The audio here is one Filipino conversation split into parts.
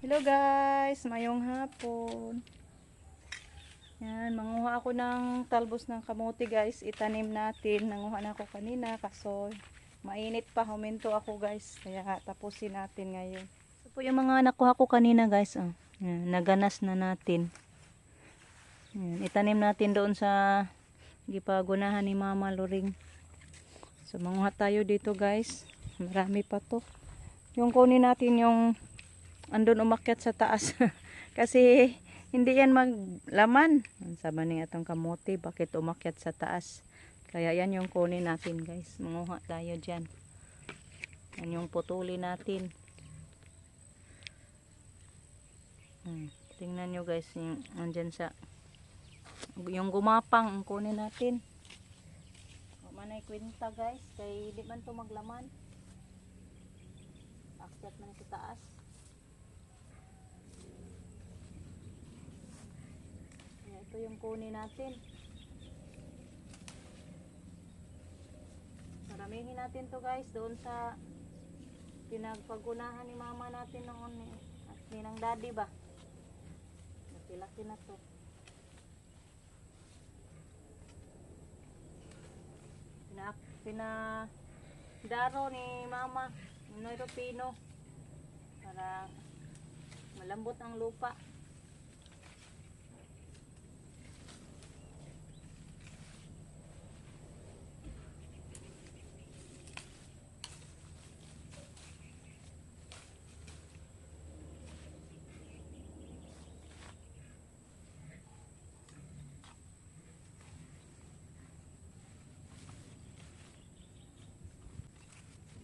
Hello guys, mayong hapon. Yan, manguha ako ng talbos ng kamote guys. Itanim natin. Nanguha na ako kanina kaso mainit pa. Huminto ako guys. Kaya tapusin natin ngayon. Ito po yung mga nakuha ko kanina guys. Oh. Yan, naganas na natin. Yan, itanim natin doon sa gipagunahan ni Mama Loring. So manguha tayo dito guys. Marami pa to. Yung kunin natin yung andun umakyat sa taas. Kasi hindi yan maglaman. Sabi niya itong kamote, bakit umakyat sa taas. Kaya yan yung kunin natin guys. Manguha tayo dyan. Yan yung putuli natin. Tingnan nyo guys, yung andyan sa yung gumapang ang kunin natin. Manay kwenta guys, kay di man to maglaman. Akyat man sa taas. Ito yung kunin natin. Maramihin natin to guys doon sa pinagpagunahan ni mama natin noon at ninang daddy ba. Laki-laki na to. Pinadaro ni mama Noy Rupino para malambot ang lupa.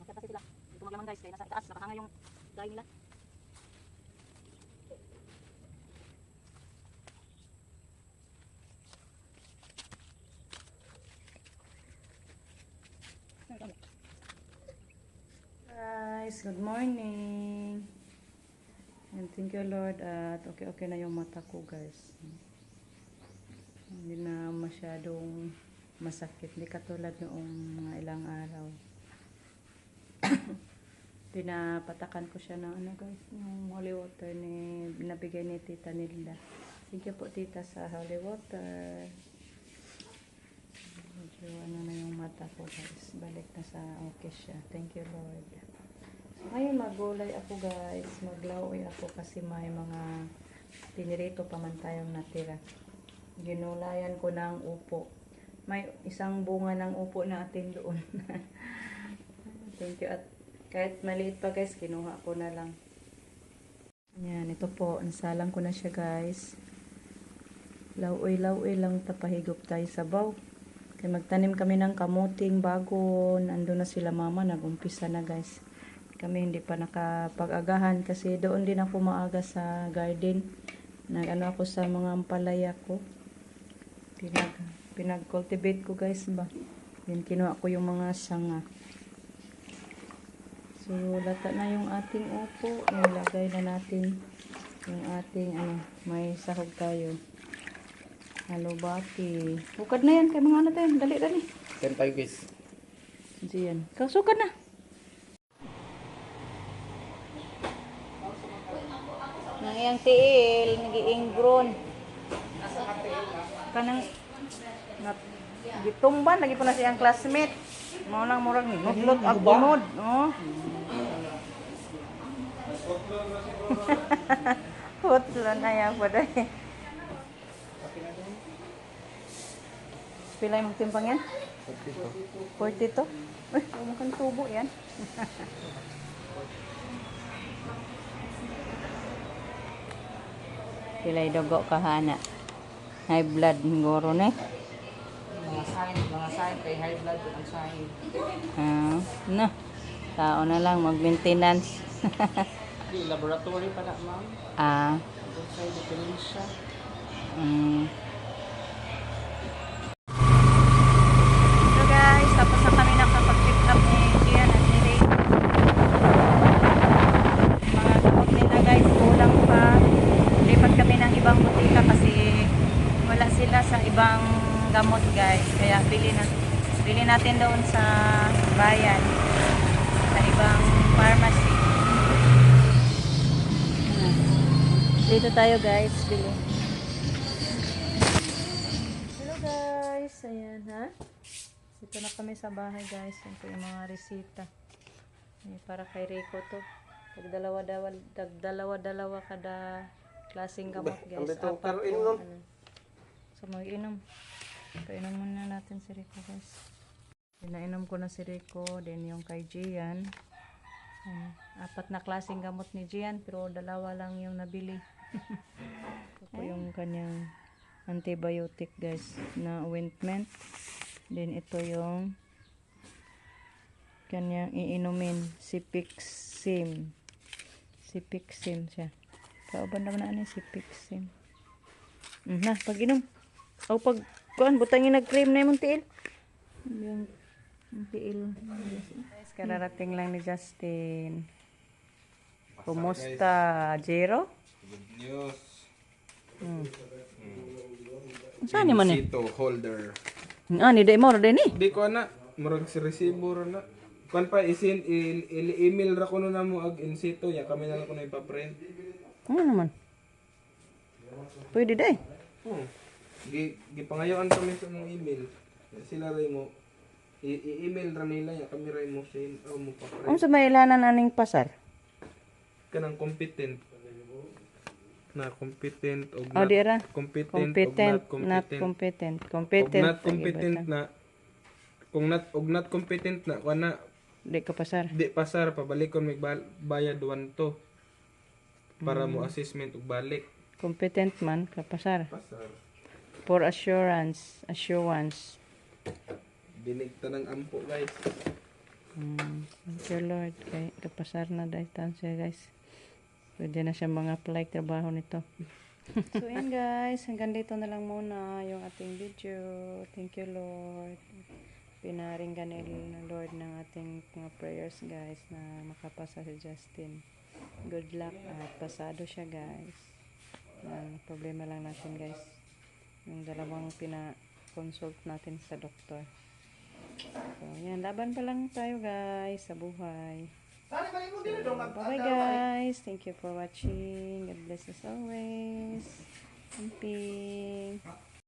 Kasi sila, ito maglaman guys, kaya nasa taas, nakahanga yung dahil nila. Guys, good morning. And thank you Lord at okay na yung mata ko guys. Hindi na masyadong masakit, hindi katulad noong mga ilang araw. Pinapatakan ko siya ng ano guys, yung holy water ni binabigay ni tita Nilda. Thank you po tita sa holy water. Medyo ano na yung mata ko guys, balik na sa okay siya. Thank you Lord. So, ngayon magulay ako guys, maglaoy ako kasi may mga pinirito pa man tayong natira. Ginulayan ko ng upo. May isang bunga ng upo natin doon. Thank you. At kahit maliit pa guys, kinuha ko na lang. Yan, ito po. Nasalang ko na siya guys. Lauoy lang tapahigop tayo sa baw. Kaya magtanim kami ng kamuting bago nandun na sila mama. Nagumpisa na guys. Kami hindi pa nakapag-agahan kasi doon din ako maaga sa garden. Nag-ano ako sa mga ampalaya ko. Pinag-cultivate ko guys ba. Yan, kinuha ko yung mga sanga. So, lata na yung ating upo. Ilagay na natin yung ating, may sahog tayo. Halubati. Bukad na yan. Kaya mga ano tayo. Dali. 10 guys. Diyan. Kasukad na. Nang iyang tiil, nag-iingron. Kanang, gitumban, lagi po na siyang classmate. Maunang murag ni nudlot ag unod, no? Hotlan aya pa dai. Pilay mong timpang yan? 42. Uy, mukhang tubo yan. Pilay dogo kahana. High blood ngoro ne. Mga sign kay high blood ang sign. Na. Tao na lang mag-maintenance. Di laboratory pa na, ma'am. Outside the dementia. So guys, tapos na kami nakapag-pick up ni Gian at ni Ray. Mga gamot nila guys, kulang pa. Lipat kami ng ibang butika kasi wala sila sa ibang gamot guys. Kaya bili natin doon sa bayan. Sa ibang pharmacy. Dito tayo guys, bili. Hello guys, ayan ha. Dito na kami sa bahay guys. Yan po yung mga resita. Para kay Rico to. Dalawa-dalawa kada klaseng gamot guys. Apat po. Ano. So mag-inom. Painom muna natin si Rico guys. Pinainom ko na si Rico. Then yung kay Gian. Apat na klaseng gamot ni Gian. Pero dalawa lang yung nabili. Ito po yung kanyang antibiotic guys. Na ointment. Then ito yung kanyang iinumin. Sipixim. Sipixim siya. Kauban naman na ano yung Sipixim. Na, pag-inom. O pag kuan butangin nag-cream na yung tiil. Yung tiil. Guys, kararating lang ni Justin. Kumusta, Jero? Good news. Saan naman eh? Insito holder. Ni day mo rin eh. Di ko na murag si resibo ra na. Kuan pa isin email ra ko na mo ag insito ya kami na lang ko na ipa-print. Ano naman? Pwede day. Gipangayoan kami sa mong email. Sila ray mo i-email ra nila ya kami ray mo send o mo pa-print. Ano sa may ilanan aning pasar? Kanang competent na competent o O di ra. competent, Competent, og not competent. Competent. not competent na kung not competent na kuana Di ka pasar. di pasar pabalikon may bayad 1 to para mo assessment ug balik Competent man ka pasar. pasar For assurance. binigta ng ampo guys. Thank you Lord. Kay kapasar na dahil siya guys. Pwede na siya mga apply trabaho nito. So yan guys, hanggang dito na lang muna yung ating video. Thank you Lord. Pinaringgan ni Lord ng ating mga prayers guys na makapasa si Justin. Good luck at pasado siya guys. Ang problema lang natin guys, yung dalawang pina-consult natin sa doktor. So yan, laban pa lang tayo guys sa buhay. So, bye guys. Thank you for watching. God bless us always. Camping.